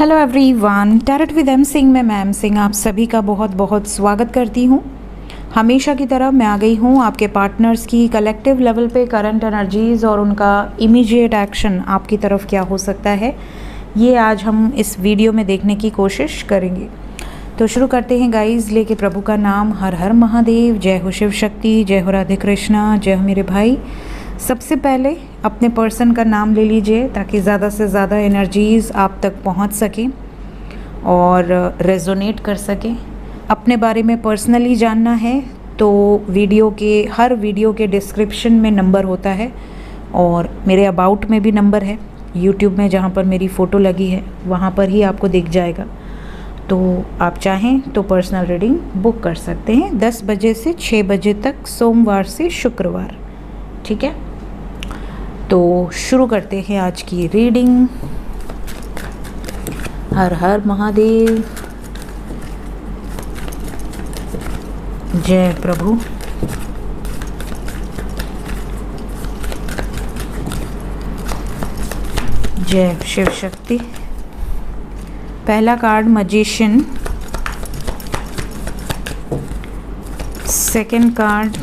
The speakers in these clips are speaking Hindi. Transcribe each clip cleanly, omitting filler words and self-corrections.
Hello everyone, tarot with M Singh में मैम सिंह आप सभी का बहुत बहुत स्वागत करती हूँ। हमेशा की तरह मैं आ गई हूँ आपके पार्टनर्स की कलेक्टिव लेवल पे करंट एनर्जीज़ और उनका इमीडिएट एक्शन आपकी तरफ क्या हो सकता है, ये आज हम इस वीडियो में देखने की कोशिश करेंगे। तो शुरू करते हैं गाइस, लेके प्रभु का नाम। हर हर महादेव, जय हो शिव शक्ति, जय हो राधे कृष्णा, जय हो मेरे भाई। सबसे पहले अपने पर्सन का नाम ले लीजिए ताकि ज़्यादा से ज़्यादा एनर्जीज़ आप तक पहुंच सकें और रेजोनेट कर सकें। अपने बारे में पर्सनली जानना है तो हर वीडियो के डिस्क्रिप्शन में नंबर होता है और मेरे अबाउट में भी नंबर है। यूट्यूब में जहां पर मेरी फ़ोटो लगी है वहां पर ही आपको दिख जाएगा। तो आप चाहें तो पर्सनल रीडिंग बुक कर सकते हैं 10 बजे से 6 बजे तक, सोमवार से शुक्रवार। ठीक है, तो शुरू करते हैं आज की रीडिंग। हर हर महादेव, जय प्रभु। जय शिव शक्ति। पहला कार्ड मैजिशियन, सेकंड कार्ड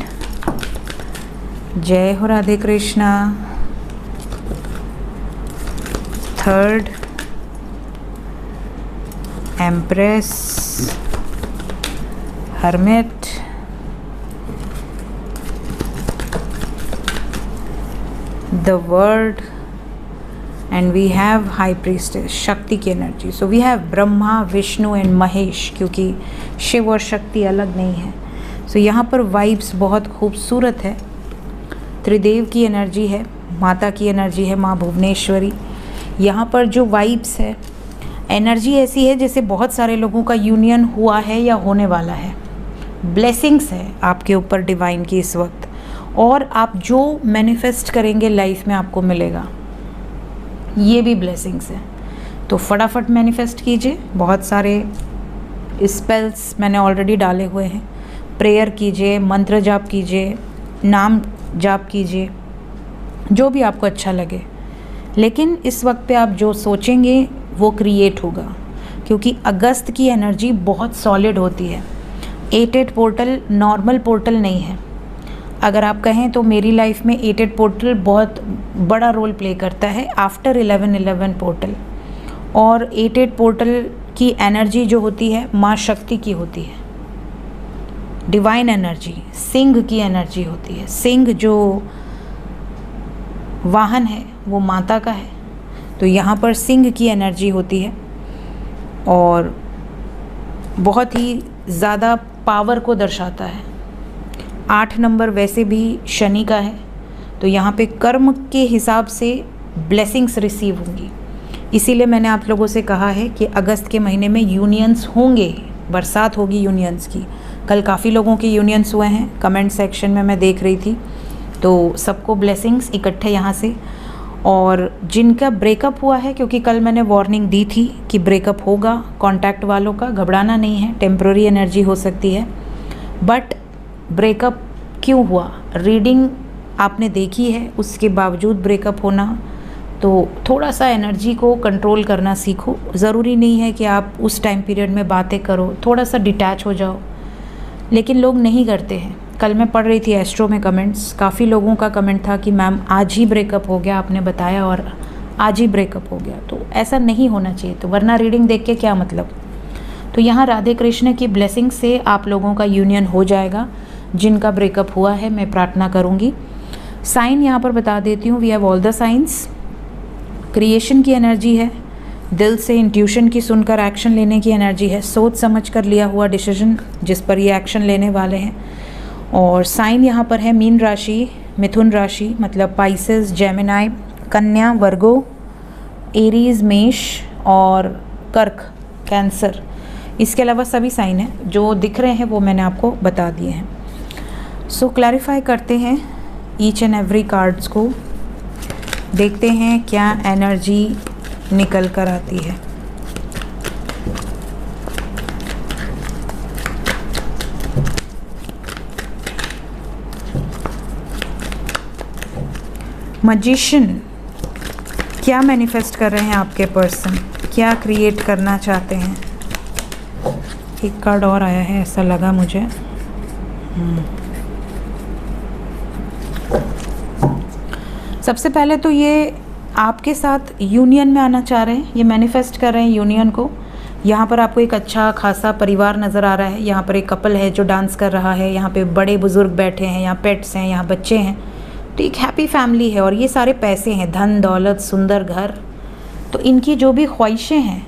जय हो Radhe Krishna, third empress, hermit, the world and we have high priestess, Shakti की energy. So we have Brahma, Vishnu and Mahesh, क्योंकि शिव और शक्ति अलग नहीं है। सो यहाँ पर वाइब्स बहुत खूबसूरत है। त्रिदेव की एनर्जी है, माता की एनर्जी है, माँ भुवनेश्वरी। यहाँ पर जो वाइब्स है, एनर्जी ऐसी है जैसे बहुत सारे लोगों का यूनियन हुआ है या होने वाला है। ब्लेसिंग्स है आपके ऊपर डिवाइन की इस वक्त, और आप जो मैनिफेस्ट करेंगे लाइफ में आपको मिलेगा, ये भी ब्लेसिंग्स है। तो फटाफट मैनिफेस्ट कीजिए। बहुत सारे स्पेल्स मैंने ऑलरेडी डाले हुए हैं। प्रेयर कीजिए, मंत्र जाप कीजिए, नाम जाप कीजिए, जो भी आपको अच्छा लगे। लेकिन इस वक्त पे आप जो सोचेंगे वो क्रिएट होगा, क्योंकि अगस्त की एनर्जी बहुत सॉलिड होती है। 8-8 पोर्टल नॉर्मल पोर्टल नहीं है। अगर आप कहें तो मेरी लाइफ में 8-8 पोर्टल बहुत बड़ा रोल प्ले करता है आफ्टर 11-11 पोर्टल। और 8-8 पोर्टल की एनर्जी जो होती है माँ शक्ति की होती है, डिवाइन एनर्जी, सिंह की एनर्जी होती है। सिंह जो वाहन है वो माता का है, तो यहाँ पर सिंह की एनर्जी होती है और बहुत ही ज़्यादा पावर को दर्शाता है। 8 नंबर वैसे भी शनि का है, तो यहाँ पे कर्म के हिसाब से ब्लेसिंग्स रिसीव होंगी। इसीलिए मैंने आप लोगों से कहा है कि अगस्त के महीने में यूनियंस होंगे, बरसात होगी यूनियंस की। कल काफ़ी लोगों के यूनियंस हुए हैं, कमेंट सेक्शन में मैं देख रही थी। तो सबको ब्लेसिंग्स इकट्ठे यहाँ से। और जिनका ब्रेकअप हुआ है, क्योंकि कल मैंने वार्निंग दी थी कि ब्रेकअप होगा कॉन्टैक्ट वालों का, घबराना नहीं है, टेम्प्रेरी एनर्जी हो सकती है। बट ब्रेकअप क्यों हुआ, रीडिंग आपने देखी है, उसके बावजूद ब्रेकअप होना, तो थोड़ा सा एनर्जी को कंट्रोल करना सीखो। ज़रूरी नहीं है कि आप उस टाइम पीरियड में बातें करो, थोड़ा सा डिटैच हो जाओ, लेकिन लोग नहीं करते हैं। कल मैं पढ़ रही थी एस्ट्रो में कमेंट्स, काफ़ी लोगों का कमेंट था कि मैम आज ही ब्रेकअप हो गया, आपने बताया और आज ही ब्रेकअप हो गया। तो ऐसा नहीं होना चाहिए, तो वरना रीडिंग देख के क्या मतलब। तो यहाँ राधे कृष्ण की ब्लेसिंग से आप लोगों का यूनियन हो जाएगा। जिनका ब्रेकअप हुआ है मैं प्रार्थना करूँगी। साइन यहाँ पर बता देती हूँ, we have all the science. Creation की एनर्जी है, दिल से इंट्यूशन की सुनकर एक्शन लेने की एनर्जी है, सोच समझ कर लिया हुआ डिसीजन जिस पर ये एक्शन लेने वाले हैं। और साइन यहाँ पर है मीन राशि, मिथुन राशि मतलब पाइसेस, जेमिनाई, कन्या, वर्गो, एरीज, मेष और कर्क, कैंसर। इसके अलावा सभी साइन हैं जो दिख रहे हैं वो मैंने आपको बता दिए हैं। सो क्लैरिफाई करते हैं ईच एंड एवरी कार्ड्स को, देखते हैं क्या एनर्जी निकल कर आती है। मैजिशियन, क्या मैनिफेस्ट कर रहे हैं आपके पर्सन। क्या क्रिएट करना चाहते हैं। एक कार्ड और आया है, ऐसा लगा मुझे। सबसे पहले तो ये आपके साथ यूनियन में आना चाह रहे हैं, ये मैनिफेस्ट कर रहे हैं यूनियन को। यहाँ पर आपको एक अच्छा खासा परिवार नज़र आ रहा है। यहाँ पर एक कपल है जो डांस कर रहा है, यहाँ पे बड़े बुजुर्ग बैठे हैं, यहाँ पेट्स हैं, यहाँ बच्चे हैं। तो एक हैप्पी फैमिली है और ये सारे पैसे हैं, धन दौलत, सुंदर घर। तो इनकी जो भी ख्वाहिशें हैं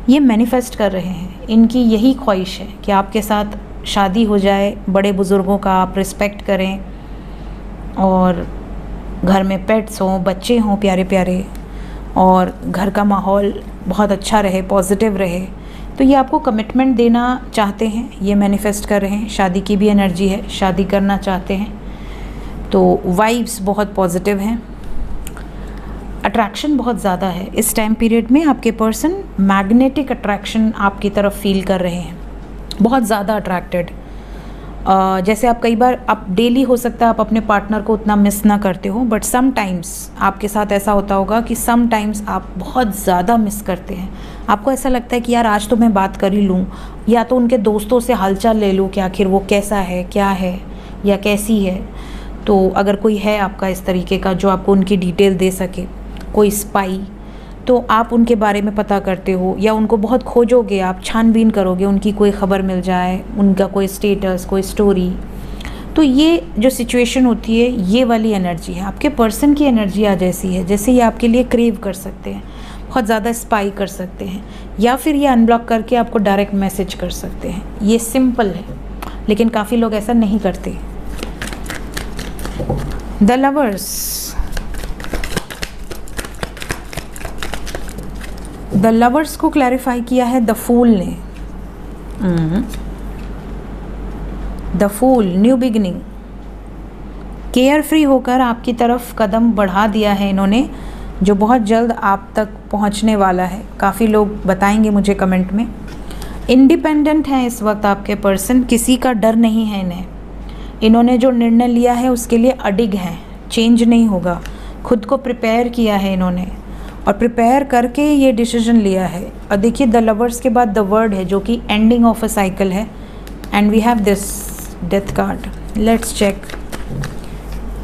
ये मैनिफेस्ट कर रहे हैं। इनकी यही ख्वाहिश है कि आपके साथ शादी हो जाए, बड़े बुज़ुर्गों का आप रिस्पेक्ट करें और घर में पेट्स हों, बच्चे हों प्यारे प्यारे, और घर का माहौल बहुत अच्छा रहे, पॉजिटिव रहे। तो ये आपको कमिटमेंट देना चाहते हैं, ये मैनिफेस्ट कर रहे हैं। शादी की भी एनर्जी है, शादी करना चाहते हैं। तो वाइब्स बहुत पॉजिटिव हैं, अट्रैक्शन बहुत ज़्यादा है इस टाइम पीरियड में। आपके पर्सन मैग्नेटिक अट्रैक्शन आपकी तरफ फील कर रहे हैं, बहुत ज़्यादा अट्रैक्टेड। जैसे आप कई बार, आप डेली हो सकता है आप अपने पार्टनर को उतना मिस ना करते हो, बट सम टाइम्स आपके साथ ऐसा होता होगा कि सम टाइम्स आप बहुत ज़्यादा मिस करते हैं। आपको ऐसा लगता है कि यार आज तो मैं बात कर ही लूँ, या तो उनके दोस्तों से हालचाल ले लूँ कि आखिर वो कैसा है, क्या है या कैसी है। तो अगर कोई है आपका इस तरीके का जो आपको उनकी डिटेल दे सके, कोई स्पाई, तो आप उनके बारे में पता करते हो या उनको बहुत खोजोगे, आप छानबीन करोगे, उनकी कोई ख़बर मिल जाए, उनका कोई स्टेटस, कोई स्टोरी। तो ये जो सिचुएशन होती है, ये वाली एनर्जी है। आपके पर्सन की एनर्जी आज ऐसी है जैसे ये आपके लिए क्रेव कर सकते हैं, बहुत ज़्यादा स्पाई कर सकते हैं, या फिर ये अनब्लॉक करके आपको डायरेक्ट मैसेज कर सकते हैं। ये सिंपल है, लेकिन काफ़ी लोग ऐसा नहीं करते। द लवर्स, द लवर्स को क्लैरिफाई किया है द फूल ने। The fool, new beginning, carefree होकर आपकी तरफ कदम बढ़ा दिया है इन्होंने, जो बहुत जल्द आप तक पहुंचने वाला है। काफ़ी लोग बताएंगे मुझे कमेंट में। इंडिपेंडेंट हैं इस वक्त आपके पर्सन, किसी का डर नहीं है इन्हें। इन्होंने जो निर्णय लिया है उसके लिए अडिग हैं, चेंज नहीं होगा। खुद को प्रिपेयर किया है इन्होंने और प्रिपेयर करके ये डिसीजन लिया है। और देखिए द लवर्स के बाद द वर्ड है जो कि एंडिंग ऑफ अ साइकिल है, and we have this death card. Let's check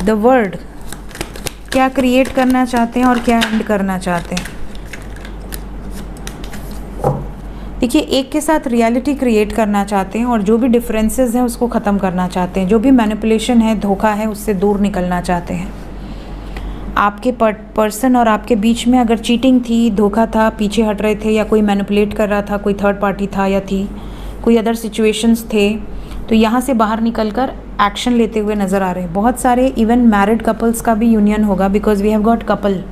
the world, क्या क्रिएट करना चाहते हैं और क्या एंड करना चाहते हैं। देखिए एक के साथ रियलिटी क्रिएट करना चाहते हैं और जो भी डिफरेंसेस हैं उसको ख़त्म करना चाहते हैं। जो भी मैनिपुलेशन है, धोखा है, उससे दूर निकलना चाहते हैं। आपके पर्सन और आपके बीच में अगर चीटिंग थी, धोखा था, पीछे हट रहे थे, या कोई मैनिपुलेट कर रहा था, कोई थर्ड पार्टी था या थी, कोई अदर सिचुएशंस थे, तो यहाँ से बाहर निकलकर एक्शन लेते हुए नज़र आ रहे हैं। बहुत सारे इवन मैरिड कपल्स का भी यूनियन होगा, because we have got couple,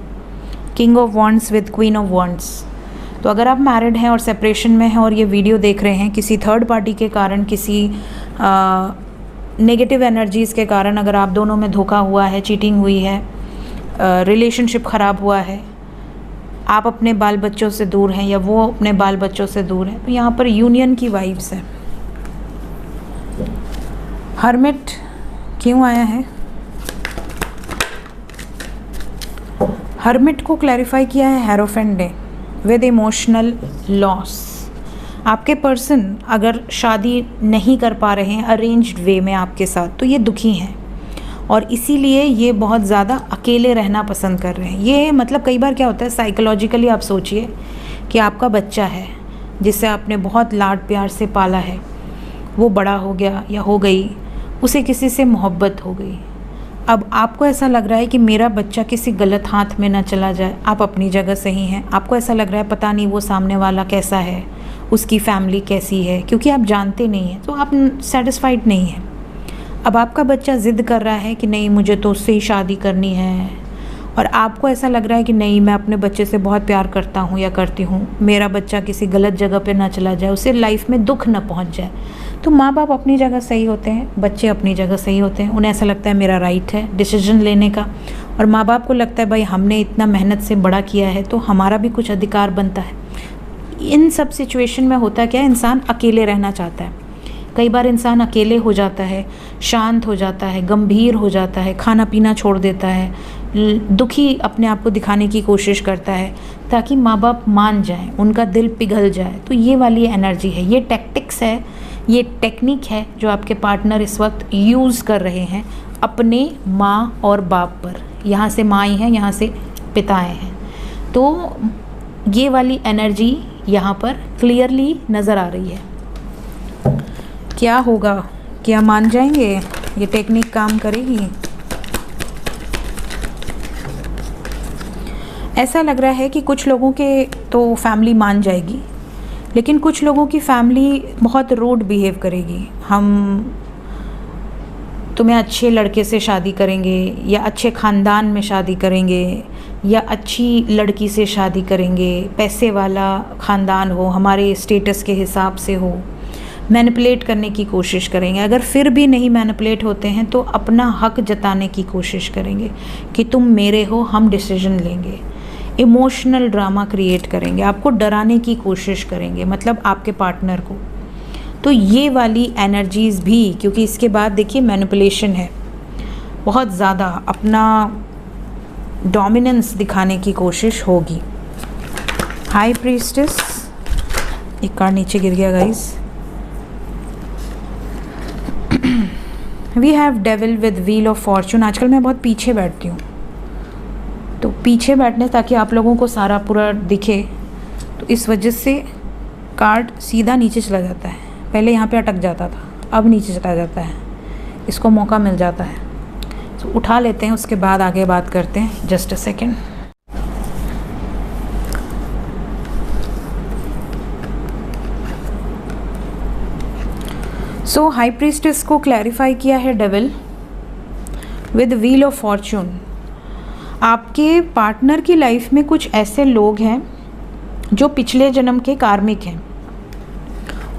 king of wands with queen of wands. तो अगर आप मैरिड हैं और सेपरेशन में हैं और ये वीडियो देख रहे हैं, किसी थर्ड पार्टी के कारण, किसी नेगेटिव एनर्जीज़ के कारण अगर आप दोनों में धोखा हुआ है, चीटिंग हुई है, रिलेशनशिप ख़राब हुआ है, आप अपने बाल बच्चों से दूर हैं या वो अपने बाल बच्चों से दूर हैं, तो यहाँ पर यूनियन की वाइब्स है। हर्मिट क्यों आया है? हर्मिट को क्लैरिफाई किया है हेरोफेंट ने विद इमोशनल लॉस। आपके पर्सन अगर शादी नहीं कर पा रहे हैं अरेंज्ड वे में आपके साथ, तो ये दुखी हैं और इसीलिए ये बहुत ज़्यादा अकेले रहना पसंद कर रहे हैं। ये मतलब कई बार क्या होता है साइकोलॉजिकली, आप सोचिए कि आपका बच्चा है जिसे आपने बहुत लाड प्यार से पाला है, वो बड़ा हो गया या हो गई, उसे किसी से मोहब्बत हो गई। अब आपको ऐसा लग रहा है कि मेरा बच्चा किसी गलत हाथ में ना चला जाए। आप अपनी जगह सही हैं, आपको ऐसा लग रहा है पता नहीं वो सामने वाला कैसा है, उसकी फैमिली कैसी है, क्योंकि आप जानते नहीं हैं, तो आप सेटिस्फाइड नहीं हैं। अब आपका बच्चा ज़िद कर रहा है कि नहीं मुझे तो उससे ही शादी करनी है, और आपको ऐसा लग रहा है कि नहीं मैं अपने बच्चे से बहुत प्यार करता हूँ या करती हूँ, मेरा बच्चा किसी गलत जगह पे ना चला जाए, उसे लाइफ में दुख ना पहुँच जाए। तो माँ बाप अपनी जगह सही होते हैं, बच्चे अपनी जगह सही होते हैं। उन्हें ऐसा लगता है मेरा राइट है डिसीजन लेने का, और माँ बाप को लगता है भाई हमने इतना मेहनत से बड़ा किया है तो हमारा भी कुछ अधिकार बनता है। इन सब सिचुएशन में होता क्या है, इंसान अकेले रहना चाहता है। कई बार इंसान अकेले हो जाता है, शांत हो जाता है, गंभीर हो जाता है, खाना पीना छोड़ देता है, दुखी अपने आप को दिखाने की कोशिश करता है ताकि माँ बाप मान जाएं, उनका दिल पिघल जाए। तो ये वाली एनर्जी है, ये टैक्टिक्स है, ये टेक्निक है जो आपके पार्टनर इस वक्त यूज़ कर रहे हैं अपने माँ और बाप पर। यहाँ से माँ हैं, यहाँ से पिताएँ हैं। तो ये वाली एनर्जी यहाँ पर क्लियरली नज़र आ रही है। क्या होगा, क्या मान जाएंगे, ये टेक्निक काम करेगी? ऐसा लग रहा है कि कुछ लोगों के तो फैमिली मान जाएगी, लेकिन कुछ लोगों की फैमिली बहुत रूड बिहेव करेगी। हम तुम्हें अच्छे लड़के से शादी करेंगे, या अच्छे ख़ानदान में शादी करेंगे, या अच्छी लड़की से शादी करेंगे, पैसे वाला ख़ानदान हो, हमारे स्टेटस के हिसाब से हो, मैनिपुलेट करने की कोशिश करेंगे। अगर फिर भी नहीं मैनिपुलेट होते हैं तो अपना हक जताने की कोशिश करेंगे कि तुम मेरे हो, हम डिसीजन लेंगे। इमोशनल ड्रामा क्रिएट करेंगे, आपको डराने की कोशिश करेंगे, मतलब आपके पार्टनर को। तो ये वाली एनर्जीज़ भी, क्योंकि इसके बाद देखिए मैनिपुलेशन है, बहुत ज़्यादा अपना डोमिनेंस दिखाने की कोशिश होगी। हाई प्रीस्टेस, एक कार्ड नीचे गिर गया guys. We have devil with wheel of fortune. आजकल मैं बहुत पीछे बैठती हूँ, तो पीछे बैठने ताकि आप लोगों को सारा पूरा दिखे, तो इस वजह से कार्ड सीधा नीचे चला जाता है। पहले यहाँ पे अटक जाता था, अब नीचे चला जाता है, इसको मौका मिल जाता है। तो उठा लेते हैं, उसके बाद आगे बात करते हैं। Just a second. So high priestess को क्लैरिफाई किया है devil with wheel of Fortune. आपके पार्टनर की लाइफ में कुछ ऐसे लोग हैं जो पिछले जन्म के कार्मिक हैं,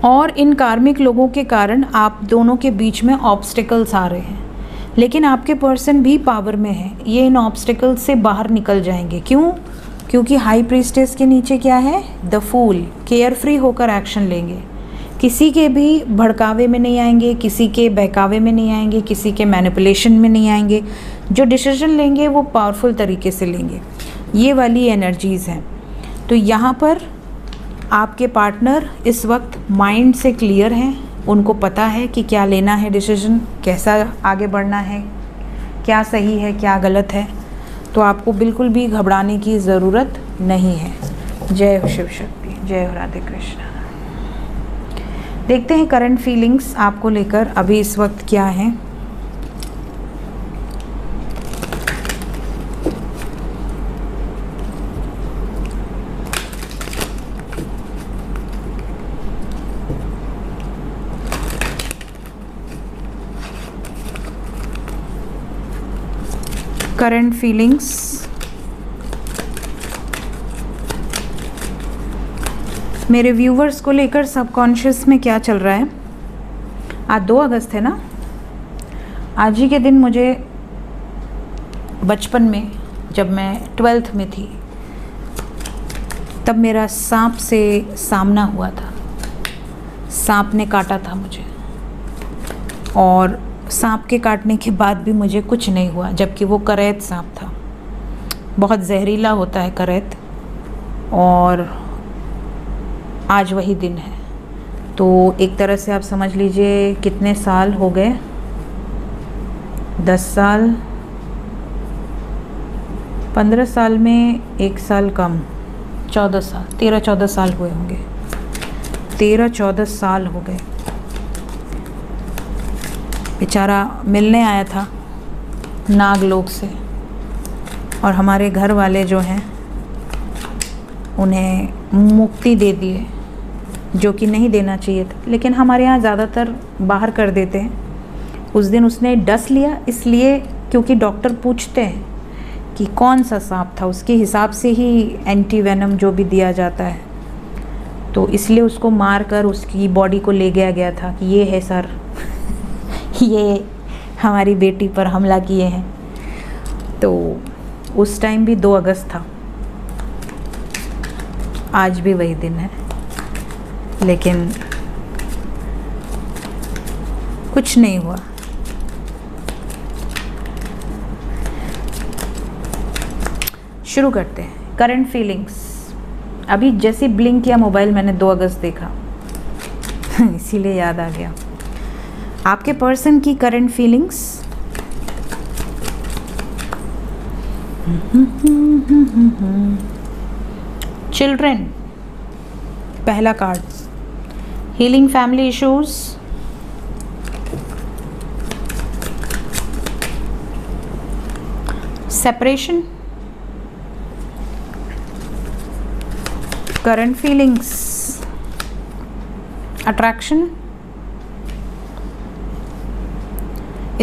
और इन कार्मिक लोगों के कारण आप दोनों के बीच में ऑब्स्टिकल्स आ रहे हैं, लेकिन आपके पर्सन भी पावर में है, ये इन ऑब्स्टिकल्स से बाहर निकल जाएंगे। क्यों? क्योंकि हाई प्रीस्टेस के नीचे क्या है? The fool. केयर फ्री होकर एक्शन लेंगे, किसी के भी भड़कावे में नहीं आएंगे, किसी के बहकावे में नहीं आएंगे, किसी के मैनिपुलेशन में नहीं आएंगे। जो डिसीजन लेंगे वो पावरफुल तरीके से लेंगे। ये वाली एनर्जीज़ हैं। तो यहाँ पर आपके पार्टनर इस वक्त माइंड से क्लियर हैं, उनको पता है कि क्या लेना है डिसीजन, कैसा आगे बढ़ना है, क्या सही है, क्या गलत है। तो आपको बिल्कुल भी घबराने की ज़रूरत नहीं है। जय हो शिव शक्ति, जय हो राधे कृष्ण। देखते हैं करंट फीलिंग्स आपको लेकर अभी इस वक्त क्या है। करंट फीलिंग्स, मेरे व्यूवर्स को लेकर सबकॉन्शियस में क्या चल रहा है। आज 2 अगस्त है ना। आज ही के दिन मुझे बचपन में, जब मैं 12th में थी, तब मेरा सांप से सामना हुआ था। सांप ने काटा था मुझे, और सांप के काटने के बाद भी मुझे कुछ नहीं हुआ, जबकि वो करैत सांप था। बहुत जहरीला होता है करैत, और आज वही दिन है। तो एक तरह से आप समझ लीजिए कितने साल हो गए, 10 साल, 15 साल में 1 साल कम, 14 साल, 13-14 साल हुए होंगे। 13-14 साल हो गए। बेचारा मिलने आया था नागलोक से, और हमारे घर वाले जो हैं उन्हें मुक्ति दे दिए, जो कि नहीं देना चाहिए था, लेकिन हमारे यहाँ ज़्यादातर बाहर कर देते हैं। उस दिन उसने डस लिया, इसलिए क्योंकि डॉक्टर पूछते हैं कि कौन सा सांप था, उसके हिसाब से ही एंटी वेनम जो भी दिया जाता है। तो इसलिए उसको मार कर उसकी बॉडी को ले गया था कि ये है सर, ये हमारी बेटी पर हमला किए हैं। तो उस टाइम भी 2 अगस्त था, आज भी वही दिन है। लेकिन कुछ नहीं हुआ। शुरू करते हैं। Current feelings. अभी जैसे ब्लिंक किया मोबाइल मैंने 2 अगस्त देखा इसीलिए याद आ गया। आपके पर्सन की करंट फीलिंग्स। चिल्ड्रन, पहला card. Healing family issues, separation, current feelings, attraction,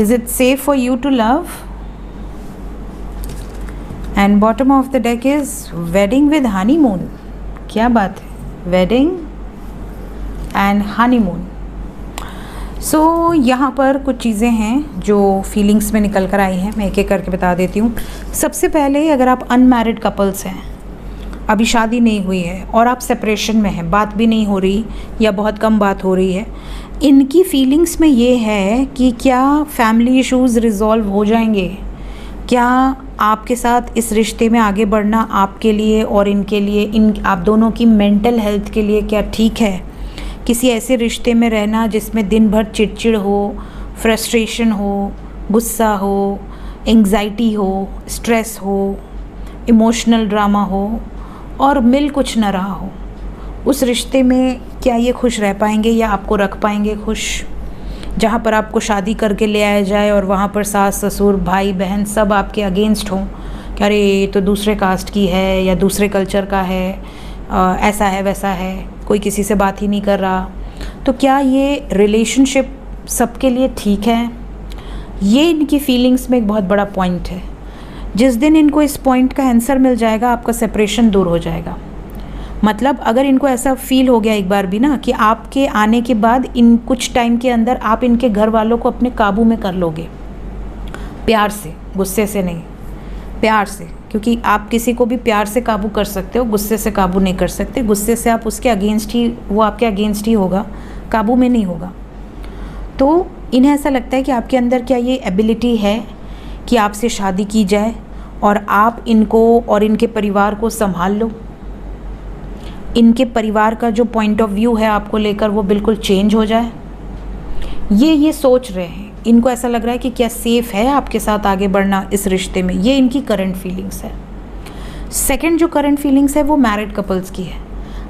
is it safe for you to love, and bottom of the deck is wedding with honeymoon। क्या बात है, wedding and honeymoon। सो यहाँ पर कुछ चीज़ें हैं जो फीलिंग्स में निकल कर आई हैं, मैं एक एक करके बता देती हूँ। सबसे पहले अगर आप अनमैरिड कपल्स हैं, अभी शादी नहीं हुई है और आप सेपरेशन में हैं, बात भी नहीं हो रही या बहुत कम बात हो रही है, इनकी फीलिंग्स में ये है कि क्या फैमिली इश्यूज़ रिजॉल्व हो जाएंगे, क्या आपके साथ इस रिश्ते में आगे बढ़ना आपके लिए और इनके लिए, इन आप दोनों की मेंटल हेल्थ के लिए क्या ठीक है। किसी ऐसे रिश्ते में रहना जिसमें दिन भर चिड़चिड़ हो, फ्रस्ट्रेशन हो, गुस्सा हो, एंग्जाइटी हो, स्ट्रेस हो, इमोशनल ड्रामा हो और मिल कुछ न रहा हो, उस रिश्ते में क्या ये खुश रह पाएंगे या आपको रख पाएंगे खुश। जहाँ पर आपको शादी करके ले आया जाए और वहाँ पर सास ससुर भाई बहन सब आपके अगेंस्ट हों कि अरे ये तो दूसरे कास्ट की है या दूसरे कल्चर का है, ऐसा है वैसा है, कोई किसी से बात ही नहीं कर रहा, तो क्या ये रिलेशनशिप सबके लिए ठीक है। ये इनकी फीलिंग्स में एक बहुत बड़ा पॉइंट है। जिस दिन इनको इस पॉइंट का आंसर मिल जाएगा आपका सेपरेशन दूर हो जाएगा। मतलब अगर इनको ऐसा फील हो गया एक बार भी ना कि आपके आने के बाद इन कुछ टाइम के अंदर आप इनके घर वालों को अपने काबू में कर लोगे, प्यार से, गुस्से से नहीं, प्यार से, क्योंकि आप किसी को भी प्यार से काबू कर सकते हो, गुस्से से काबू नहीं कर सकते। गुस्से से आप उसके अगेंस्ट ही, वो आपके अगेंस्ट ही होगा, काबू में नहीं होगा। तो इन्हें ऐसा लगता है कि आपके अंदर क्या ये एबिलिटी है कि आपसे शादी की जाए और आप इनको और इनके परिवार को संभाल लो। इनके परिवार का जो पॉइंट ऑफ व्यू है आपको लेकर वो बिल्कुल चेंज हो जाए, ये सोच रहे हैं। इनको ऐसा लग रहा है कि क्या सेफ़ है आपके साथ आगे बढ़ना इस रिश्ते में। ये इनकी करंट फीलिंग्स है। सेकंड जो करंट फीलिंग्स है वो मैरिड कपल्स की है।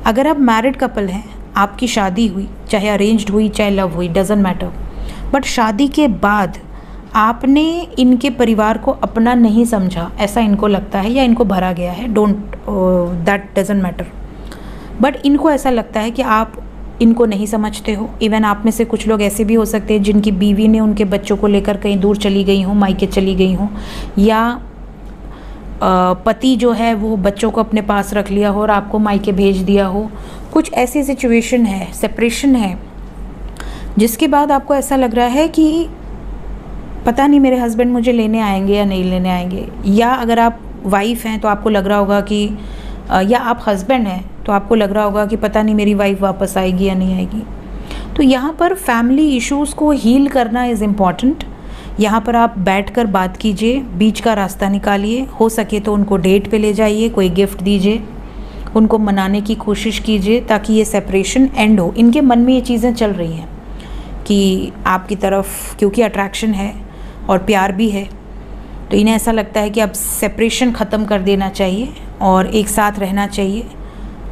अगर आप मैरिड कपल हैं, आपकी शादी हुई, चाहे अरेंज्ड हुई चाहे लव हुई, डजेंट मैटर, बट शादी के बाद आपने इनके परिवार को अपना नहीं समझा, ऐसा इनको लगता है या इनको भरा गया है, दैट डजेंट मैटर, बट इनको ऐसा लगता है कि आप इनको नहीं समझते हो। इवन आप में से कुछ लोग ऐसे भी हो सकते हैं जिनकी बीवी ने उनके बच्चों को लेकर कहीं दूर चली गई हो, मायके चली गई हो, या पति जो है वो बच्चों को अपने पास रख लिया हो और आपको मायके भेज दिया हो। कुछ ऐसी सिचुएशन है, सेपरेशन है, जिसके बाद आपको ऐसा लग रहा है कि पता नहीं मेरे हस्बैंड मुझे लेने आएंगे या नहीं लेने आएंगे। या अगर आप वाइफ़ हैं तो आपको लग रहा होगा कि, या आप हस्बैंड हैं तो आपको लग रहा होगा कि पता नहीं मेरी वाइफ वापस आएगी या नहीं आएगी। तो यहाँ पर फैमिली इश्यूज़ को हील करना इज़ इम्पॉर्टेंट। यहाँ पर आप बैठकर बात कीजिए, बीच का रास्ता निकालिए, हो सके तो उनको डेट पे ले जाइए, कोई गिफ्ट दीजिए, उनको मनाने की कोशिश कीजिए ताकि ये सेपरेशन एंड हो। इनके मन में ये चीज़ें चल रही हैं कि आपकी तरफ क्योंकि अट्रैक्शन है और प्यार भी है, तो इन्हें ऐसा लगता है कि अब सेपरेशन ख़त्म कर देना चाहिए और एक साथ रहना चाहिए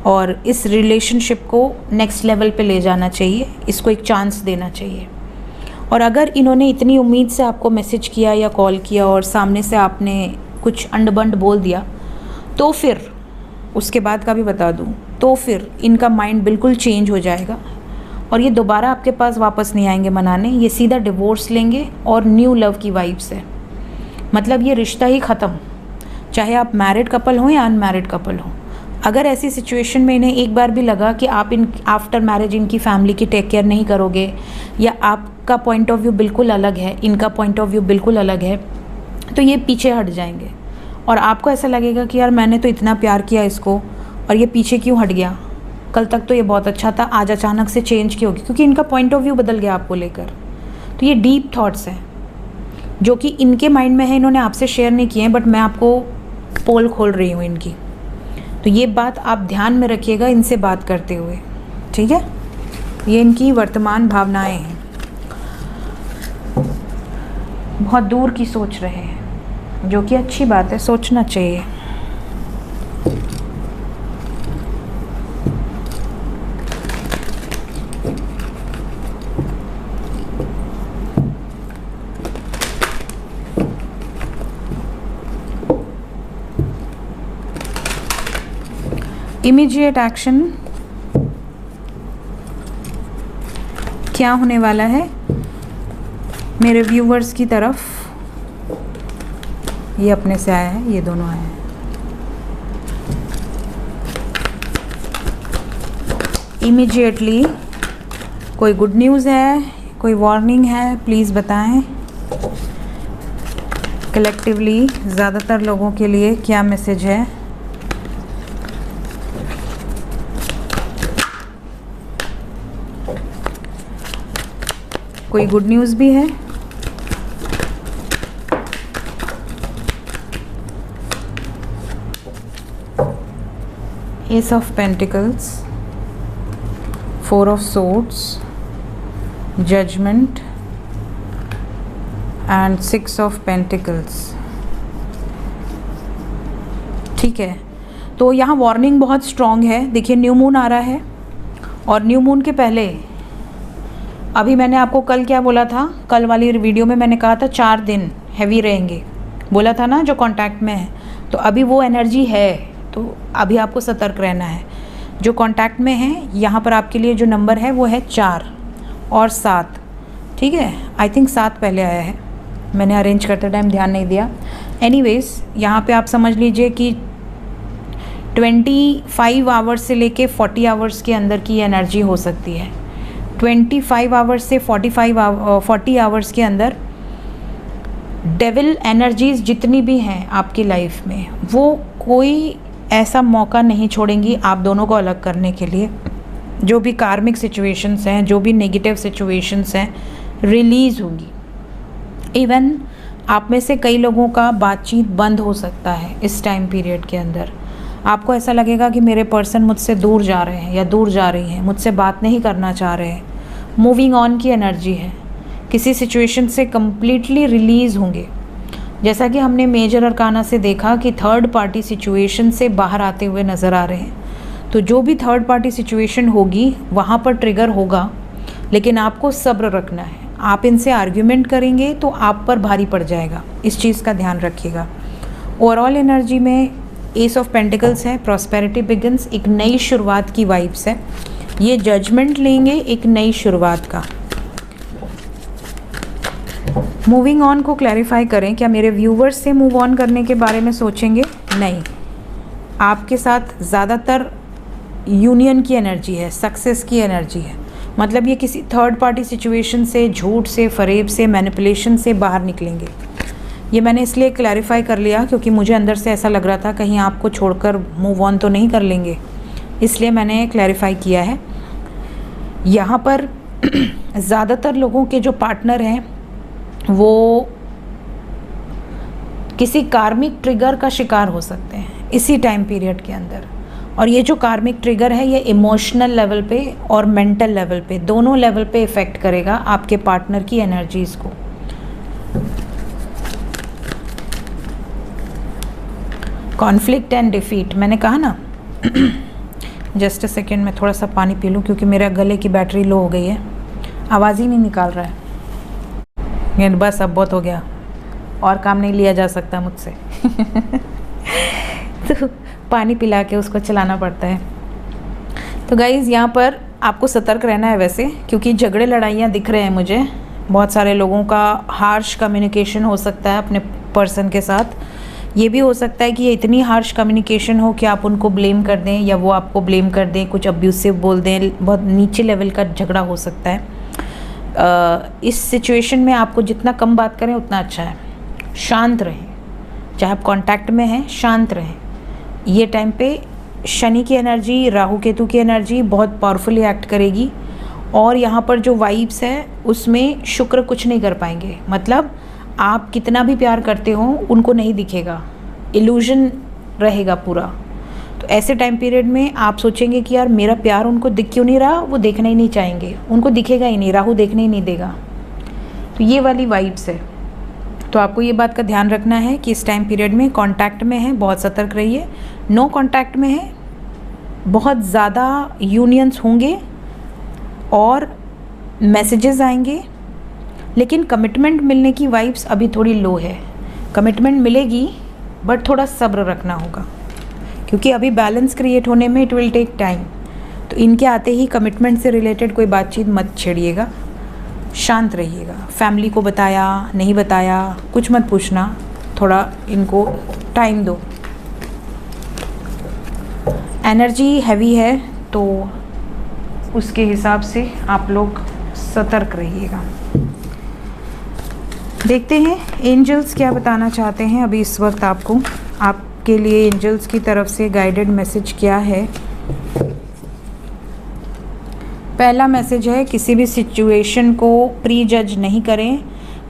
और इस रिलेशनशिप को नेक्स्ट लेवल पे ले जाना चाहिए, इसको एक चांस देना चाहिए। और अगर इन्होंने इतनी उम्मीद से आपको मैसेज किया या कॉल किया और सामने से आपने कुछ अंड-बंड बोल दिया, तो फिर उसके बाद का भी बता दूं, तो फिर इनका माइंड बिल्कुल चेंज हो जाएगा और ये दोबारा आपके पास वापस नहीं आएंगे मनाने। ये सीधा डिवोर्स लेंगे और न्यू लव की वाइब से, मतलब ये रिश्ता ही ख़त्म, चाहे आप मैरिड कपल हों या अनमैरिड कपल हों। अगर ऐसी सिचुएशन में इन्हें एक बार भी लगा कि आप आफ्टर मैरिज इनकी फैमिली की टेक केयर नहीं करोगे या आपका पॉइंट ऑफ व्यू बिल्कुल अलग है, इनका पॉइंट ऑफ व्यू बिल्कुल अलग है, तो ये पीछे हट जाएंगे और आपको ऐसा लगेगा कि यार मैंने तो इतना प्यार किया इसको और ये पीछे क्यों हट गया, कल तक तो ये बहुत अच्छा था, आज अचानक से चेंज क्यों हो गया, क्योंकि इनका पॉइंट ऑफ व्यू बदल गया आपको लेकर। तो ये डीप थॉट्स हैं जो कि इनके माइंड में है, इन्होंने आपसे शेयर नहीं किए हैं, बट मैं आपको पोल खोल रही हूँ इनकी। तो ये बात आप ध्यान में रखिएगा इनसे बात करते हुए, ठीक है। ये इनकी वर्तमान भावनाएं हैं, बहुत दूर की सोच रहे हैं, जो कि अच्छी बात है, सोचना चाहिए। इमीडिएट एक्शन क्या होने वाला है मेरे व्यूवर्स की तरफ। ये अपने से आया है, ये दोनों आए हैं। इमीडिएटली कोई गुड न्यूज़ है, कोई वार्निंग है, प्लीज़ बताएं। कलेक्टिवली ज़्यादातर लोगों के लिए क्या मैसेज है। कोई गुड न्यूज़ भी है। Ace of pentacles, 4 of swords, judgement and 6 of pentacles. ठीक है, तो यहाँ वार्निंग बहुत स्ट्रॉन्ग है। देखिए न्यू मून आ रहा है, और न्यू मून के पहले अभी मैंने आपको कल क्या बोला था, कल वाली वीडियो में मैंने कहा था 4 दिन हैवी रहेंगे, बोला था ना, जो कांटेक्ट में है। तो अभी वो एनर्जी है, तो अभी आपको सतर्क रहना है। जो कांटेक्ट में है, यहाँ पर आपके लिए जो नंबर है वो है 4 और 7। ठीक है, आई थिंक 7 पहले आया है, मैंने अरेंज करते टाइम ध्यान नहीं दिया। एनीवेज यहाँ पे आप समझ लीजिए कि 25 आवर्स से लेके 40 आवर्स के अंदर की एनर्जी हो सकती है। 25 आवर्स से 40 आवर्स के अंदर डेविल एनर्जीज़ जितनी भी हैं आपकी लाइफ में, वो कोई ऐसा मौका नहीं छोड़ेंगी आप दोनों को अलग करने के लिए। जो भी कार्मिक सिचुएशंस हैं, जो भी नेगेटिव सिचुएशंस हैं, रिलीज़ होगी। इवन आप में से कई लोगों का बातचीत बंद हो सकता है इस टाइम पीरियड के अंदर। आपको ऐसा लगेगा कि मेरे पर्सन मुझसे दूर जा रहे हैं या दूर जा रही हैं, मुझसे बात नहीं करना चाह रहे हैं। मूविंग ऑन की एनर्जी है, किसी सिचुएशन से कम्प्लीटली रिलीज़ होंगे। जैसा कि हमने मेजर अरकाना से देखा कि थर्ड पार्टी सिचुएशन से बाहर आते हुए नज़र आ रहे हैं। तो जो भी थर्ड पार्टी सिचुएशन होगी वहाँ पर ट्रिगर होगा, लेकिन आपको सब्र रखना है। आप इनसे आर्ग्यूमेंट करेंगे तो आप पर भारी पड़ जाएगा, इस चीज़ का ध्यान रखिएगा। ओवरऑल एनर्जी में एस ऑफ पेंटिकल्स है, प्रॉस्पेरिटी बिगिंस, एक नई शुरुआत की वाइब्स है। ये जजमेंट लेंगे एक नई शुरुआत का। मूविंग ऑन को क्लैरिफाई करें, क्या मेरे व्यूवर्स से मूव ऑन करने के बारे में सोचेंगे? नहीं, आपके साथ ज़्यादातर यूनियन की एनर्जी है, सक्सेस की एनर्जी है। मतलब ये किसी थर्ड पार्टी सिचुएशन से, झूठ से, फरेब से, मैनिपुलेशन से बाहर निकलेंगे। ये मैंने इसलिए क्लैरिफाई कर लिया क्योंकि मुझे अंदर से ऐसा लग रहा था कहीं आपको छोड़कर मूव ऑन तो नहीं कर लेंगे, इसलिए मैंने क्लैरिफाई किया है। यहाँ पर ज़्यादातर लोगों के जो पार्टनर हैं वो किसी कार्मिक ट्रिगर का शिकार हो सकते हैं इसी टाइम पीरियड के अंदर। और ये जो कार्मिक ट्रिगर है ये इमोशनल लेवल पे और मेंटल लेवल पे, दोनों लेवल पे इफ़ेक्ट करेगा आपके पार्टनर की एनर्जीज़ को। कॉन्फ्लिक्ट एंड डिफीट, मैंने कहा ना। जस्ट अ सेकेंड, मैं थोड़ा सा पानी पी लूँ क्योंकि मेरा गले की बैटरी लो हो गई है, आवाज़ ही नहीं निकाल रहा है। ये बस अब बहुत हो गया, और काम नहीं लिया जा सकता मुझसे। तो पानी पिला के उसको चलाना पड़ता है। तो गाइज़ यहाँ पर आपको सतर्क रहना है वैसे, क्योंकि झगड़े लड़ाइयाँ दिख रहे हैं मुझे। बहुत सारे लोगों का हार्श कम्युनिकेशन हो सकता है अपने पर्सन के साथ। ये भी हो सकता है कि ये इतनी हार्श कम्युनिकेशन हो कि आप उनको ब्लेम कर दें या वो आपको ब्लेम कर दें, कुछ अब्यूसिव बोल दें, बहुत नीचे लेवल का झगड़ा हो सकता है। इस सिचुएशन में आपको जितना कम बात करें उतना अच्छा है। शांत रहें, चाहे आप कांटेक्ट में हैं, शांत रहें। ये टाइम पे शनि की एनर्जी, राहु केतु की एनर्जी बहुत पावरफुली एक्ट करेगी और यहाँ पर जो वाइब्स है उसमें शुक्र कुछ नहीं कर पाएंगे, मतलब आप कितना भी प्यार करते हो उनको नहीं दिखेगा, इल्यूजन रहेगा पूरा। तो ऐसे टाइम पीरियड में आप सोचेंगे कि यार मेरा प्यार उनको दिख क्यों नहीं रहा, वो देखना ही नहीं चाहेंगे, उनको दिखेगा ही नहीं, राहु देखने ही नहीं देगा। तो ये वाली वाइब्स है। तो आपको ये बात का ध्यान रखना है कि इस टाइम पीरियड में कांटेक्ट में है, बहुत सतर्क रहिए। नो कांटेक्ट में है, बहुत ज़्यादा यूनियंस होंगे और मैसेजेस आएंगे, लेकिन कमिटमेंट मिलने की वाइब्स अभी थोड़ी लो है। कमिटमेंट मिलेगी बट थोड़ा सब्र रखना होगा, क्योंकि अभी बैलेंस क्रिएट होने में इट विल टेक टाइम। तो इनके आते ही कमिटमेंट से रिलेटेड कोई बातचीत मत छेड़िएगा, शांत रहिएगा। फैमिली को बताया नहीं बताया कुछ मत पूछना, थोड़ा इनको टाइम दो। एनर्जी हैवी है तो उसके हिसाब से आप लोग सतर्क रहिएगा। देखते हैं एंजल्स क्या बताना चाहते हैं अभी इस वक्त आपको, आपके लिए एंजल्स की तरफ से गाइडेड मैसेज क्या है। पहला मैसेज है, किसी भी सिचुएशन को प्री जज नहीं करें।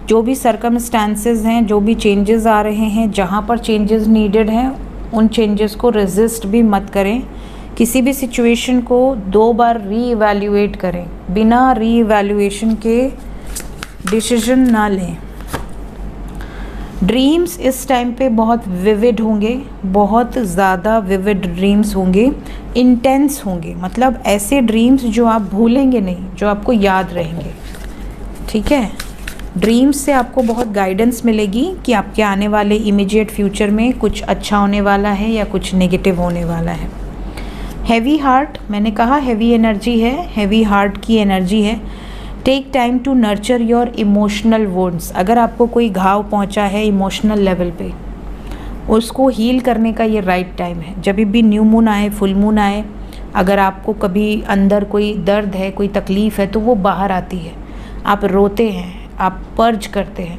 जो भी सर्कमस्टांसेस हैं, जो भी चेंजेस आ रहे हैं, जहाँ पर चेंजेस नीडेड हैं उन चेंजेस को रेजिस्ट भी मत करें। किसी भी सिचुएशन को 2 बार रीइवैल्यूएट करें, बिना रीइवैल्यूएशन के डिसीजन ना लें। ड्रीम्स इस टाइम पे बहुत विविड होंगे, बहुत ज़्यादा विविड ड्रीम्स होंगे, इंटेंस होंगे, मतलब ऐसे ड्रीम्स जो आप भूलेंगे नहीं, जो आपको याद रहेंगे। ठीक है, ड्रीम्स से आपको बहुत गाइडेंस मिलेगी कि आपके आने वाले इमीडिएट फ्यूचर में कुछ अच्छा होने वाला है या कुछ नेगेटिव होने वाला है। हैवी हार्ट, मैंने कहा हैवी एनर्जी है, हैवी हार्ट की एनर्जी है। Take time to nurture your emotional wounds. अगर आपको कोई घाव पहुंचा है इमोशनल लेवल पे, उसको हील करने का ये राइट टाइम है। जब भी न्यू मून आए, फुल मून आए, अगर आपको कभी अंदर कोई दर्द है, कोई तकलीफ़ है, तो वो बाहर आती है। आप रोते हैं, आप पर्ज करते हैं,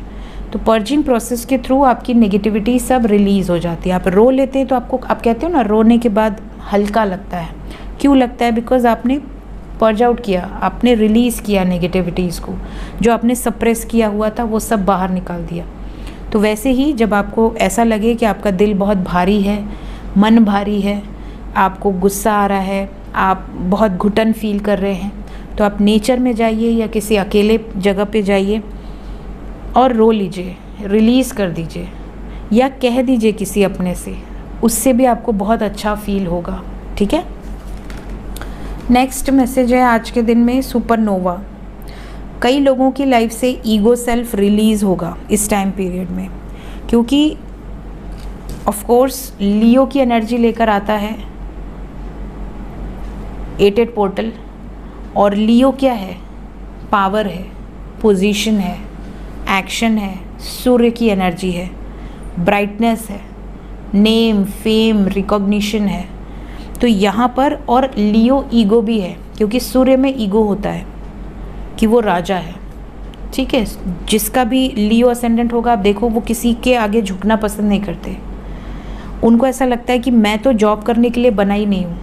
तो पर्जिंग प्रोसेस के थ्रू आपकी नेगेटिविटी सब रिलीज़ हो जाती है। आप रो लेते हैं तो आपको, आप कहते हो ना, रोने के बाद हल्का लगता है। क्यों लगता है? बिकॉज आपने पर्ज आउट किया, आपने रिलीज़ किया नेगेटिविटीज़ को, जो आपने सप्रेस किया हुआ था वो सब बाहर निकाल दिया। तो वैसे ही जब आपको ऐसा लगे कि आपका दिल बहुत भारी है, मन भारी है, आपको गुस्सा आ रहा है, आप बहुत घुटन फील कर रहे हैं, तो आप नेचर में जाइए या किसी अकेले जगह पे जाइए और रो लीजिए, रिलीज़ कर दीजिए या कह दीजिए किसी अपने से, उससे भी आपको बहुत अच्छा फील होगा। ठीक है। नेक्स्ट मैसेज है आज के दिन में सुपरनोवा। कई लोगों की लाइफ से ईगो सेल्फ रिलीज़ होगा इस टाइम पीरियड में, क्योंकि ऑफ कोर्स लियो की एनर्जी लेकर आता है 8 पोर्टल। और लियो क्या है? पावर है, पोजीशन है, एक्शन है, सूर्य की एनर्जी है, ब्राइटनेस है, नेम, फेम, रिकॉग्निशन है। तो यहाँ पर और लियो ईगो भी है, क्योंकि सूर्य में ईगो होता है कि वो राजा है। ठीक है, जिसका भी लियो असेंडेंट होगा, आप देखो वो किसी के आगे झुकना पसंद नहीं करते। उनको ऐसा लगता है कि मैं तो जॉब करने के लिए बना ही नहीं हूँ,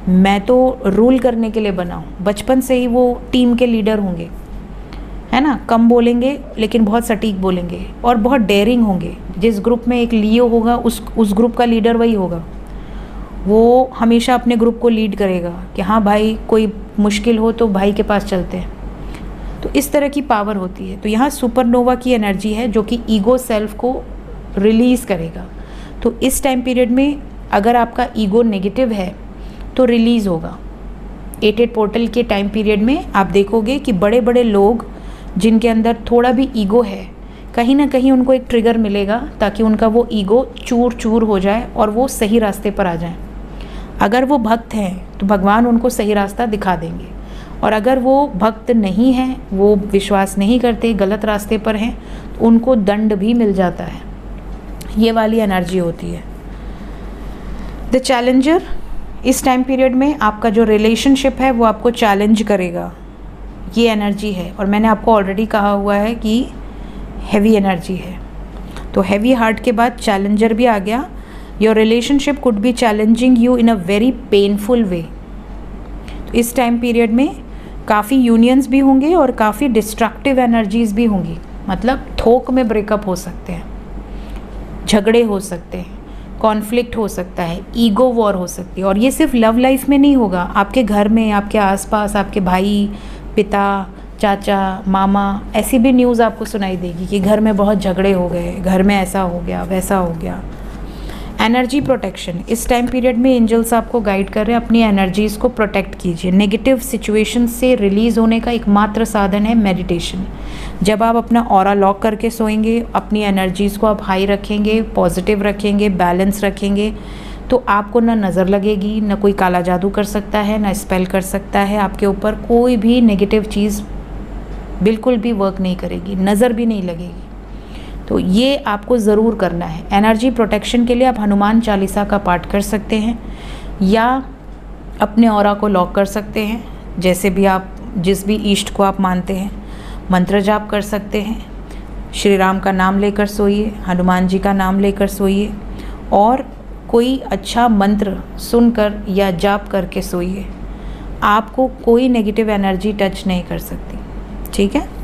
मैं तो रूल करने के लिए बना हूँ। बचपन से ही वो टीम के लीडर होंगे, है ना। कम बोलेंगे लेकिन बहुत सटीक बोलेंगे और बहुत डेयरिंग होंगे। जिस ग्रुप में एक लियो होगा उस ग्रुप का लीडर वही होगा। वो हमेशा अपने ग्रुप को लीड करेगा कि हाँ भाई, कोई मुश्किल हो तो भाई के पास चलते हैं। तो इस तरह की पावर होती है। तो यहाँ सुपरनोवा की एनर्जी है जो कि ईगो सेल्फ को रिलीज़ करेगा। तो इस टाइम पीरियड में अगर आपका ईगो नेगेटिव है तो रिलीज़ होगा। 8 पोर्टल के टाइम पीरियड में आप देखोगे कि बड़े बड़े लोग जिनके अंदर थोड़ा भी ईगो है, कहीं ना कहीं उनको एक ट्रिगर मिलेगा ताकि उनका वो ईगो चूर चूर हो जाए और वो सही रास्ते पर आ जाएं। अगर वो भक्त हैं तो भगवान उनको सही रास्ता दिखा देंगे, और अगर वो भक्त नहीं हैं, वो विश्वास नहीं करते, गलत रास्ते पर हैं, तो उनको दंड भी मिल जाता है। ये वाली एनर्जी होती है। द चैलेंजर, इस टाइम पीरियड में आपका जो रिलेशनशिप है वो आपको चैलेंज करेगा, ये एनर्जी है। और मैंने आपको ऑलरेडी कहा हुआ है कि हैवी एनर्जी है, तो हैवी हार्ट के बाद चैलेंजर भी आ गया। Your relationship could be challenging you in a very painful way. तो इस टाइम पीरियड में काफ़ी यूनियंस भी होंगे और काफ़ी डिस्ट्रक्टिव एनर्जीज़ भी होंगी, मतलब थोक में ब्रेकअप हो सकते हैं, झगड़े हो सकते हैं, कॉन्फ्लिक्ट हो सकता है, ईगो वॉर हो सकती है। और ये सिर्फ लव लाइफ में नहीं होगा, आपके घर में, आपके आसपास, आपके भाई, पिता, चाचा, मामा, ऐसी भी न्यूज़ आपको सुनाई देगी कि घर में बहुत झगड़े हो गए, घर में ऐसा हो गया, वैसा हो गया। एनर्जी प्रोटेक्शन, इस टाइम पीरियड में एंजल्स आपको गाइड कर रहे हैं, अपनी एनर्जीज़ को प्रोटेक्ट कीजिए। नेगेटिव सिचुएशन से रिलीज़ होने का एकमात्र साधन है मेडिटेशन। जब आप अपना ऑरा लॉक करके सोएंगे, अपनी एनर्जीज़ को आप हाई रखेंगे, पॉजिटिव रखेंगे, बैलेंस रखेंगे, तो आपको ना नज़र लगेगी, ना कोई काला जादू कर सकता है, ना स्पेल कर सकता है आपके ऊपर। कोई भी नेगेटिव चीज़ बिल्कुल भी वर्क नहीं करेगी, नज़र भी नहीं लगेगी। तो ये आपको ज़रूर करना है। एनर्जी प्रोटेक्शन के लिए आप हनुमान चालीसा का पाठ कर सकते हैं या अपने ऑरा को लॉक कर सकते हैं, जैसे भी आप, जिस भी ईष्ट को आप मानते हैं, मंत्र जाप कर सकते हैं। श्री राम का नाम लेकर सोइए, हनुमान जी का नाम लेकर सोइए और कोई अच्छा मंत्र सुनकर या जाप करके सोइए। आपको कोई नेगेटिव एनर्जी टच नहीं कर सकती, ठीक है।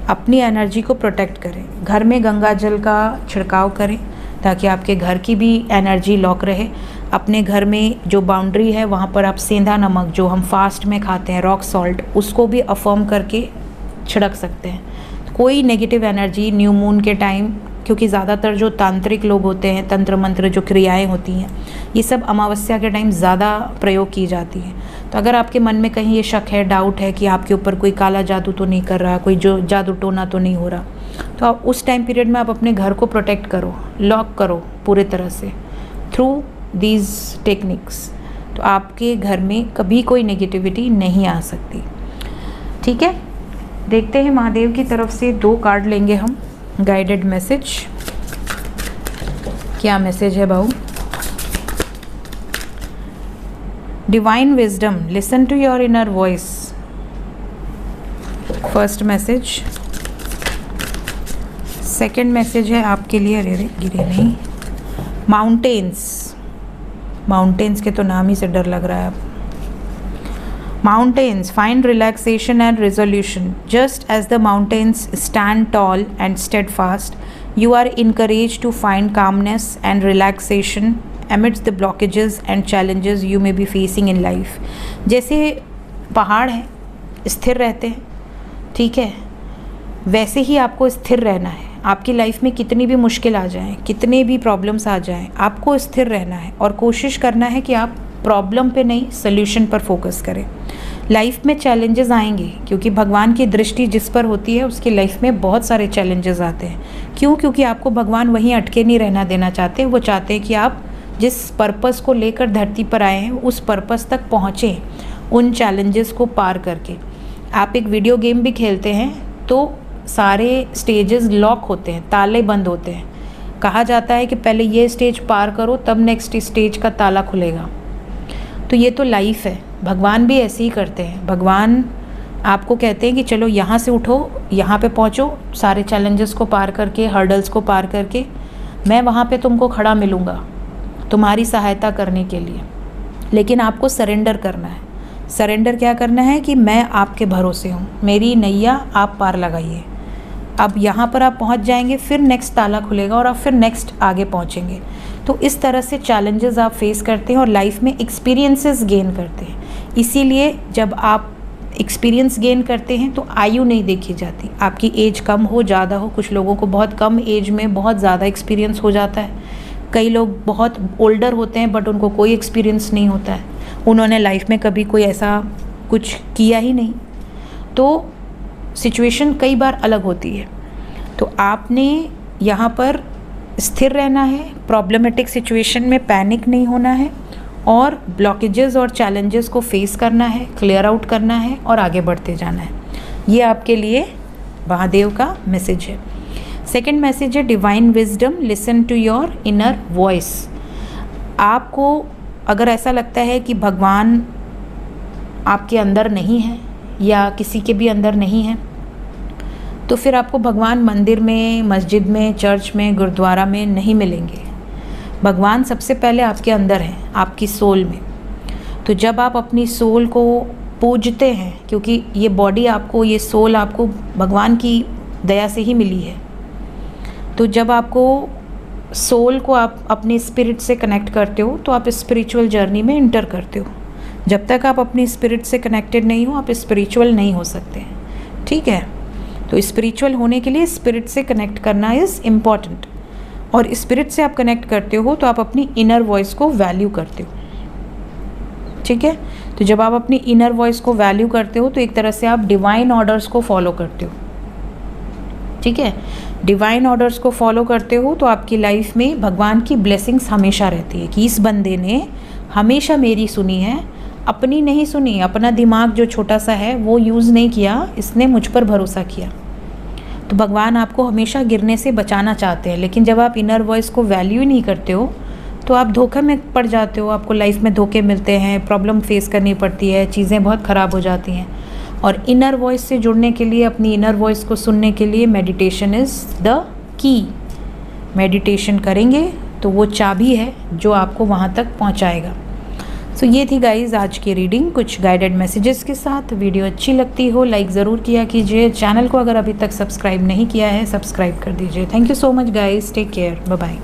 अपनी एनर्जी को प्रोटेक्ट करें। घर में गंगा जल का छिड़काव करें ताकि आपके घर की भी एनर्जी लॉक रहे। अपने घर में जो बाउंड्री है वहाँ पर आप सेंधा नमक, जो हम फास्ट में खाते हैं, रॉक सॉल्ट, उसको भी अफर्म करके छिड़क सकते हैं। कोई नेगेटिव एनर्जी न्यू मून के टाइम, क्योंकि ज़्यादातर जो तांत्रिक लोग होते हैं, तंत्र मंत्र जो क्रियाएं होती हैं, ये सब अमावस्या के टाइम ज़्यादा प्रयोग की जाती हैं। तो अगर आपके मन में कहीं ये शक है, डाउट है कि आपके ऊपर कोई काला जादू तो नहीं कर रहा, कोई जो जादू टोना तो नहीं हो रहा, तो आप उस टाइम पीरियड में आप अपने घर को प्रोटेक्ट करो, लॉक करो पूरे तरह से थ्रू दीज टेक्निक्स। तो आपके घर में कभी कोई नेगेटिविटी नहीं आ सकती, ठीक है। देखते हैं महादेव की तरफ से 2 कार्ड लेंगे हम, गाइडेड मैसेज। क्या मैसेज है बाबू? Divine wisdom, listen to your inner voice. First message. Second message है आपके लिए, अरे गिरे नहीं, माउंटेन्स। माउंटेन्स के तो नाम ही से डर लग रहा है अब। Mountains, find relaxation and resolution. Just as the mountains stand tall and steadfast, you are encouraged to find calmness and relaxation amidst the blockages and challenges you may be facing in life. जैसे पहाड़ हैं, स्थिर रहते हैं, ठीक है, वैसे ही आपको स्थिर रहना है। आपकी लाइफ में कितनी भी मुश्किल आ जाएं, कितने भी प्रॉब्लम्स आ जाएं, आपको स्थिर रहना है और कोशिश करना है कि आप प्रॉब्लम पे नहीं, सोल्यूशन पर फोकस करें। लाइफ में चैलेंजेस आएंगे, क्योंकि भगवान की दृष्टि जिस पर होती है उसकी लाइफ में बहुत सारे चैलेंजेस आते हैं। क्यों? क्योंकि आपको भगवान वहीं अटके नहीं रहना देना चाहते। वो चाहते हैं कि आप जिस पर्पस को लेकर धरती पर आए हैं उस पर्पस तक पहुँचें, उन चैलेंजेस को पार करके। आप एक वीडियो गेम भी खेलते हैं तो सारे स्टेजेस लॉक होते हैं, ताले बंद होते हैं। कहा जाता है कि पहले ये स्टेज पार करो तब नेक्स्ट स्टेज का ताला खुलेगा। तो ये तो लाइफ है, भगवान भी ऐसे ही करते हैं। भगवान आपको कहते हैं कि चलो यहाँ से उठो, यहाँ पे पहुँचो, सारे चैलेंजेस को पार करके, हर्डल्स को पार करके मैं वहाँ पे तुमको खड़ा मिलूँगा तुम्हारी सहायता करने के लिए। लेकिन आपको सरेंडर करना है। सरेंडर क्या करना है कि मैं आपके भरोसे हूँ, मेरी नैया आप पार लगाइए। अब यहाँ पर आप पहुँच जाएंगे, फिर नेक्स्ट ताला खुलेगा और आप फिर नेक्स्ट आगे पहुँचेंगे। तो इस तरह से चैलेंजेस आप फेस करते हैं और लाइफ में एक्सपीरियंसेस गेन करते हैं। इसीलिए जब आप एक्सपीरियंस गेन करते हैं तो आयु नहीं देखी जाती, आपकी एज कम हो ज़्यादा हो। कुछ लोगों को बहुत कम एज में बहुत ज़्यादा एक्सपीरियंस हो जाता है, कई लोग बहुत ओल्डर होते हैं बट उनको कोई एक्सपीरियंस नहीं होता है, उन्होंने लाइफ में कभी कोई ऐसा कुछ किया ही नहीं। तो सिचुएशन कई बार अलग होती है। तो आपने यहाँ पर स्थिर रहना है, प्रॉब्लमेटिक सिचुएशन में पैनिक नहीं होना है और ब्लॉकेजेस और चैलेंजेस को फेस करना है, क्लियर आउट करना है और आगे बढ़ते जाना है। ये आपके लिए महादेव का मैसेज है। सेकंड मैसेज है divine wisdom, listen to your inner voice. आपको अगर ऐसा लगता है कि भगवान आपके अंदर नहीं है या किसी के भी अंदर नहीं है, तो फिर आपको भगवान मंदिर में, मस्जिद में, चर्च में, गुरुद्वारा में नहीं मिलेंगे। भगवान सबसे पहले आपके अंदर हैं, आपकी सोल में। तो जब आप अपनी सोल को पूजते हैं, क्योंकि ये बॉडी आपको, ये सोल आपको भगवान की दया से ही मिली है। तो जब आपको सोल को आप अपने स्पिरिट से कनेक्ट करते हो तो आप स्पिरिचुअल जर्नी में इंटर करते हो। जब तक आप अपनी स्पिरिट से कनेक्टेड नहीं हो, आप स्पिरिचुअल नहीं हो सकते, ठीक है। तो स्पिरिचुअल होने के लिए स्पिरिट से कनेक्ट करना इज़ इम्पॉर्टेंट। और स्पिरिट से आप कनेक्ट करते हो तो आप अपनी इनर वॉइस को वैल्यू करते हो, ठीक है। तो जब आप अपनी इनर वॉइस को वैल्यू करते हो तो एक तरह से आप डिवाइन ऑर्डर्स को फॉलो करते हो, ठीक है। डिवाइन ऑर्डर्स को फॉलो करते हो तो आपकी लाइफ में भगवान की ब्लेसिंग्स हमेशा रहती है कि इस बंदे ने हमेशा मेरी सुनी है, अपनी नहीं सुनी, अपना दिमाग जो छोटा सा है वो यूज़ नहीं किया, इसने मुझ पर भरोसा किया। तो भगवान आपको हमेशा गिरने से बचाना चाहते हैं, लेकिन जब आप इनर वॉइस को वैल्यू ही नहीं करते हो तो आप धोखे में पड़ जाते हो। आपको लाइफ में धोखे मिलते हैं, प्रॉब्लम फेस करनी पड़ती है, चीज़ें बहुत ख़राब हो जाती हैं। और इनर वॉइस से जुड़ने के लिए, अपनी इनर वॉइस को सुनने के लिए meditation is the key. Meditation करेंगे तो वो चाबी है जो आपको वहाँ तक पहुँचाएगा। सो ये थी गाइज़ आज की रीडिंग, कुछ गाइडेड मैसेजेस के साथ। वीडियो अच्छी लगती हो लाइक ज़रूर किया कीजिए। चैनल को अगर अभी तक सब्सक्राइब नहीं किया है, सब्सक्राइब कर दीजिए। Thank you so much guys, take care, bye bye.